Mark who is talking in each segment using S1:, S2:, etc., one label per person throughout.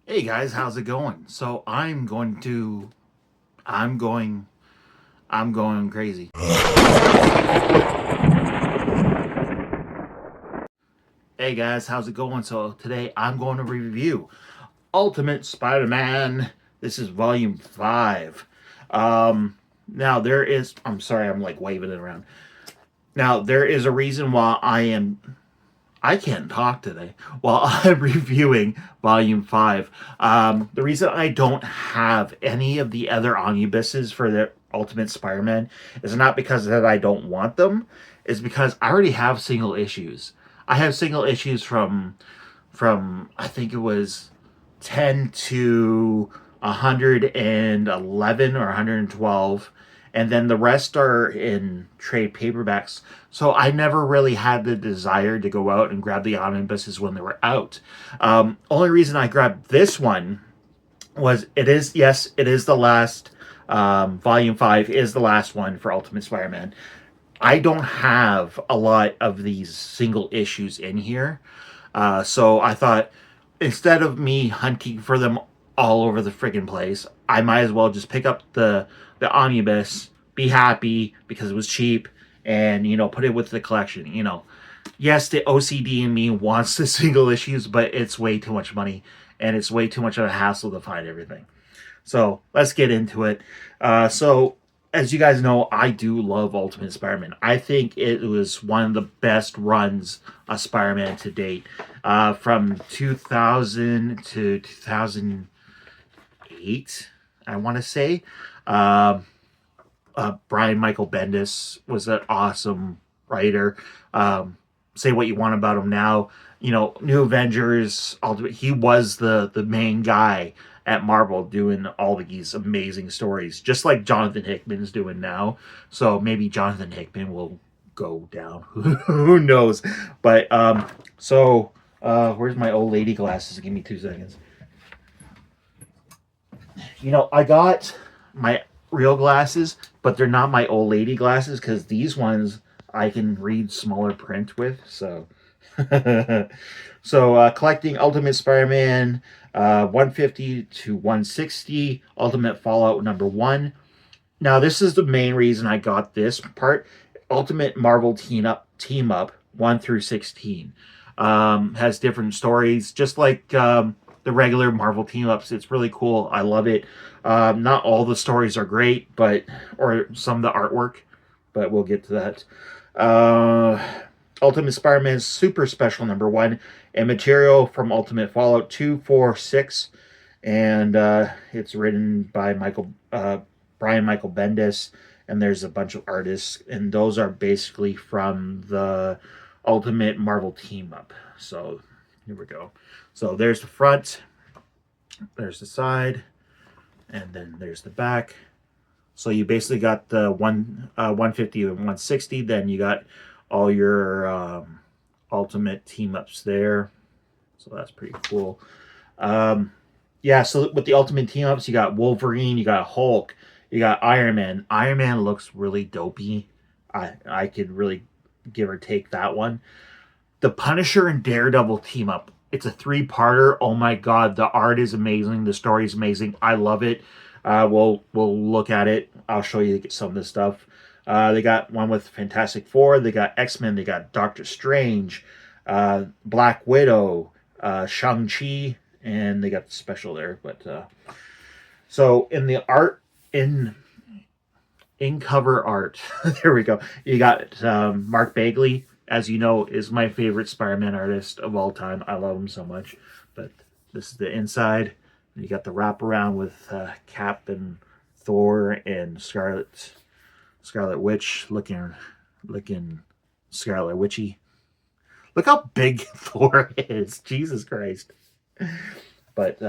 S1: Hey guys, how's it going? So I'm going I'm going crazy. Hey guys, how's it going? So today I'm going to review Ultimate Spider-Man. This is volume 5. Now I'm sorry, I'm like waving it around. Now there is a reason why I can't talk today while I'm reviewing Volume 5. The reason I don't have any of the other omnibuses for the Ultimate Spider-Man is not because that I don't want them, is because I already have single issues. I have single issues from I think it was 10 to 111 or 112, and then the rest are in trade paperbacks. So I never really had the desire to go out and grab the omnibuses when they were out. Only reason I grabbed this one was it is the last. Volume 5 is the last one for Ultimate Spider-Man. I don't have a lot of these single issues in here. So I thought instead of me hunting for them all over the friggin' place, I might as well just pick up the omnibus, be happy because it was cheap, and put it with the collection. Yes, the OCD in me wants the single issues, but it's way too much money and it's way too much of a hassle to find everything. So let's get into it. So as you guys know, I do love Ultimate Spider-Man. I think it was one of the best runs of Spider-Man to date. From 2000 to 2008, I want to say. Uh, Brian Michael Bendis was an awesome writer. Say what you want about him now. New Avengers, Ultimate, he was the main guy at Marvel doing all these amazing stories, just like Jonathan Hickman's doing now. So maybe Jonathan Hickman will go down. Who knows? But where's my old lady glasses? Give me 2 seconds. I got my real glasses, but they're not my old lady glasses because these ones I can read smaller print with. So, collecting Ultimate Spider-Man 150 to 160, Ultimate Fallout number 1. Now, this is the main reason I got this part. Ultimate Marvel Team Up 1 through 16 has different stories, just like the regular Marvel team ups. It's really cool. I love it. Not all the stories are great, or some of the artwork, but we'll get to that. Uh, Ultimate Spider-Man Super Special number 1, and material from Ultimate Fallout 2, 4, 6, and it's written by Brian Michael Bendis, and there's a bunch of artists, and those are basically from the Ultimate Marvel Team Up. So here we go. So there's the front, there's the side, and then there's the back. So you basically got the 150 and 160. Then you got all your Ultimate Team Ups there. So that's pretty cool. Yeah, so with the Ultimate Team Ups, you got Wolverine, you got Hulk, you got Iron Man. Iron Man looks really dopey. I could really give or take that one. The Punisher and Daredevil team up. It's a 3-parter. Oh my god, the art is amazing. The story is amazing. I love it. We'll look at it. I'll show you some of the stuff. They got one with Fantastic Four. They got X-Men. They got Doctor Strange, Black Widow, Shang-Chi, and they got the special there. But so in the art, in cover art, there we go. You got Mark Bagley, as you know, is my favorite Spider-Man artist of all time. I love him so much. But this is the inside. You got the wraparound with Cap and Thor and Scarlet Witch looking Scarlet Witchy. Look how big Thor is. Jesus Christ. But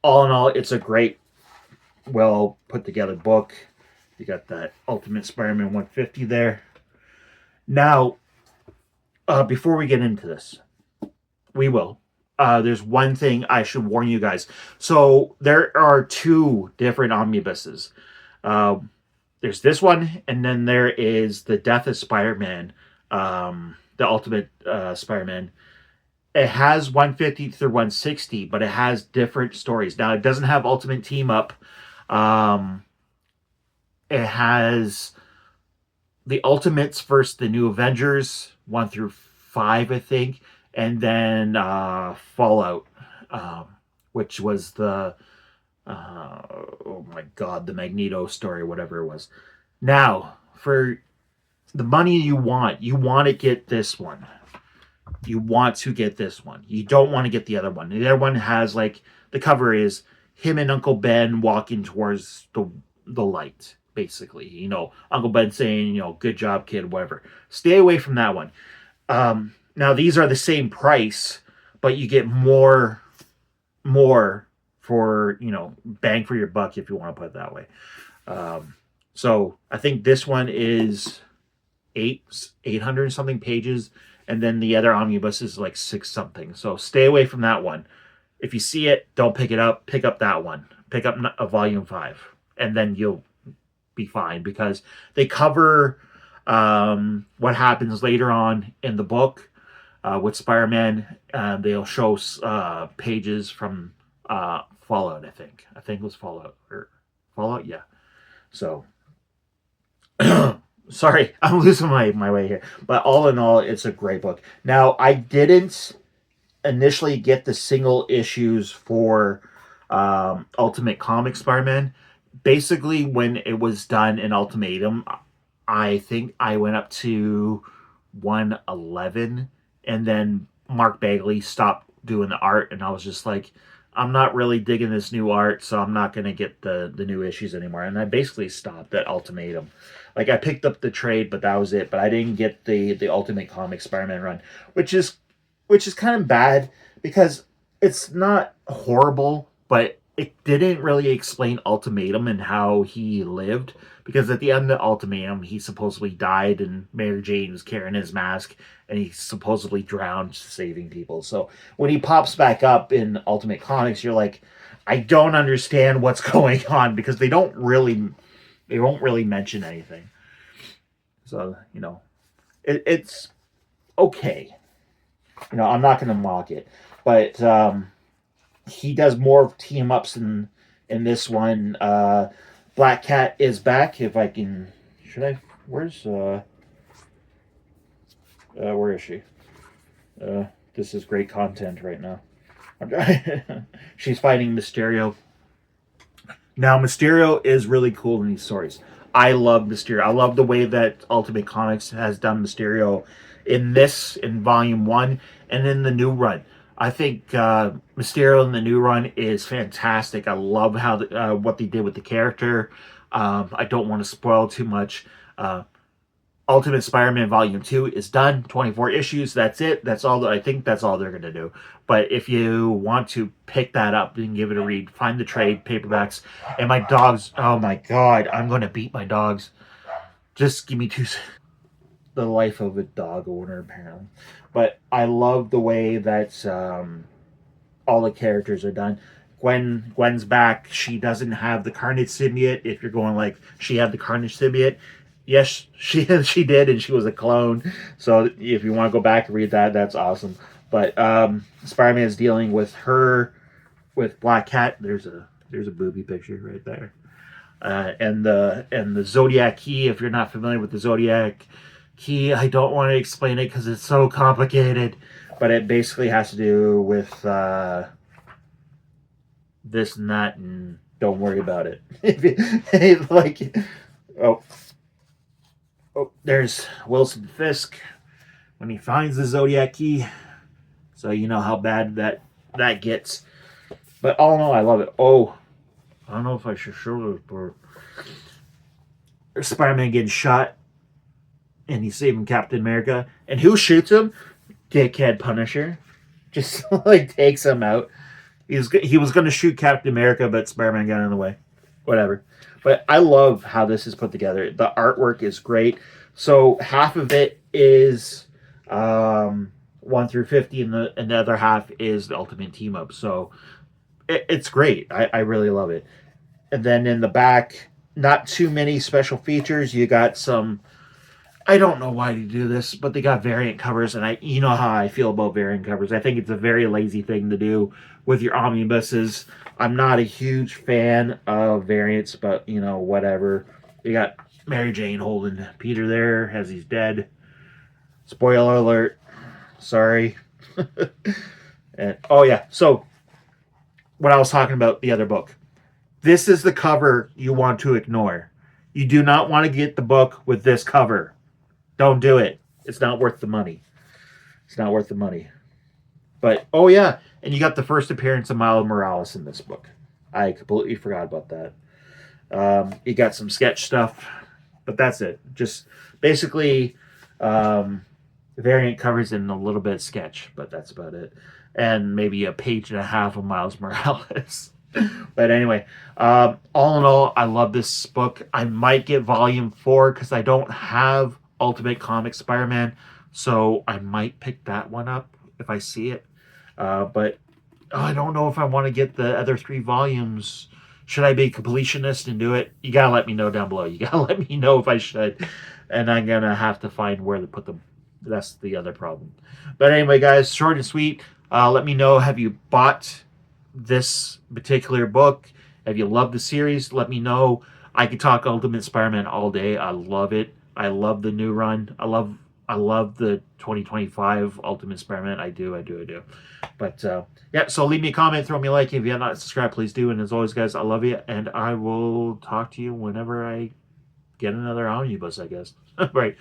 S1: all in all, it's a great, well put together book. You got that Ultimate Spider-Man 150 there. Now, before we get into this, we will. There's one thing I should warn you guys. So there are 2 different omnibuses. Uh, there's this one, and then there is the Death of Spider-Man, the Ultimate Spider-Man. it has 150 through 160, but it has different stories. Now, it doesn't have Ultimate Team Up. Um, it has the Ultimates versus the New Avengers, 1 through 5, I think, and then Fallout, um, which was oh my god, the Magneto story, whatever it was. Now, for the money you want to get this one. You want to get this one. You don't want to get the other one. The other one has like the cover is him and Uncle Ben walking towards the light, basically. You know, Uncle Ben saying, you know, good job, kid, whatever. Stay away from that one. Now these are the same price, but you get more for, you know, bang for your buck, if you want to put it that way. So I think this one is 800 something pages, and then the other omnibus is like 6 something. So stay away from that one. If you see it, don't pick it up. Pick up that one. Pick up a volume 5, and then you'll be fine, because they cover what happens later on in the book with Spider-Man. They'll show pages from Fallout. I think it was Fallout. Yeah. So sorry, I'm losing my way here. But all in all, it's a great book. Now, I didn't initially get the single issues for Ultimate Comics Spider-Man. Basically, when it was done in Ultimatum, I think I went up to 111, and then Mark Bagley stopped doing the art, and I was just like, I'm not really digging this new art, so I'm not going to get the new issues anymore. And I basically stopped at Ultimatum. Like, I picked up the trade, but that was it. But I didn't get the Ultimate Comics Spider-Man run, which is kind of bad, because it's not horrible, but it didn't really explain Ultimatum and how he lived. Because at the end of Ultimatum, he supposedly died, and Mary Jane was carrying his mask, and he supposedly drowned saving people. So when he pops back up in Ultimate Comics, you're like, I don't understand what's going on, because they won't really mention anything. So, you know, it's okay. You know, I'm not going to mock it, but he does more team ups in this one. Black Cat is back. If I can, where is she? This is great content right now. She's fighting Mysterio. Now, Mysterio is really cool in these stories. I love Mysterio. I love the way that Ultimate Comics has done Mysterio in Volume 1, and in the new run. I think Mysterio in the new run is fantastic. I love how what they did with the character. I don't want to spoil too much. Ultimate Spider-Man Volume 2 is done. 24 issues. That's it. That's all. I think that's all they're going to do. But if you want to pick that up and give it a read, find the trade paperbacks. And my dogs, oh my god, I'm going to beat my dogs. Just give me 2 the life of a dog owner, apparently. But I love the way that all the characters are done. Gwen's back. She doesn't have the Carnage symbiote. If you're going like, she had the Carnage symbiote. Yes, she did, and she was a clone. So if you want to go back and read that, that's awesome. But Spider-Man is dealing with Black Cat. There's a booby picture right there. And the Zodiac key. If you're not familiar with the Zodiac key, I don't want to explain it because it's so complicated, but it basically has to do with this and that, and don't worry about it. Like, oh, there's Wilson Fisk when he finds the Zodiac key, so you know how bad that gets. But all in all, I love it. Oh, I don't know if I should show it, but Spider-Man getting shot, and he's saving Captain America. And who shoots him? Dickhead Punisher. Just like takes him out. He was going to shoot Captain America, but Spider-Man got in the way. Whatever. But I love how this is put together. The artwork is great. So half of it is 1 through 50, and the other half is the Ultimate Team Up. So it's great. I really love it. And then in the back, not too many special features. You got some I don't know why they do this, but they got variant covers, and you know how I feel about variant covers. I think it's a very lazy thing to do with your omnibuses. I'm not a huge fan of variants, but you know, whatever. You got Mary Jane holding Peter there as he's dead. Spoiler alert. Sorry. And oh yeah, so what I was talking about the other book. This is the cover you want to ignore. You do not want to get the book with this cover. Don't do it. It's not worth the money. It's not worth the money. But oh yeah, and you got the first appearance of Miles Morales in this book. I completely forgot about that. You got some sketch stuff, but that's it. Just basically variant covers and a little bit of sketch, but that's about it. And maybe a page and a half of Miles Morales. But anyway, all in all, I love this book. I might get volume 4 because I don't have Ultimate Comics Spider-Man, so I might pick that one up if I see it. But I don't know if I want to get the other 3 volumes. Should I be a completionist and do it? You gotta let me know down below. You gotta let me know if I should. And I'm gonna have to find where to put them. That's the other problem. But anyway, guys, short and sweet. Let me know, have you bought this particular book? Have you loved the series? Let me know. I could talk Ultimate Spider-Man all day. I love it. I love the new run. I love the 2025 Ultimate Spider-Man. I do. But yeah, so leave me a comment, throw me a like. If you have not subscribed, please do. And as always, guys, I love you, and I will talk to you whenever I get another omnibus, I guess. Right.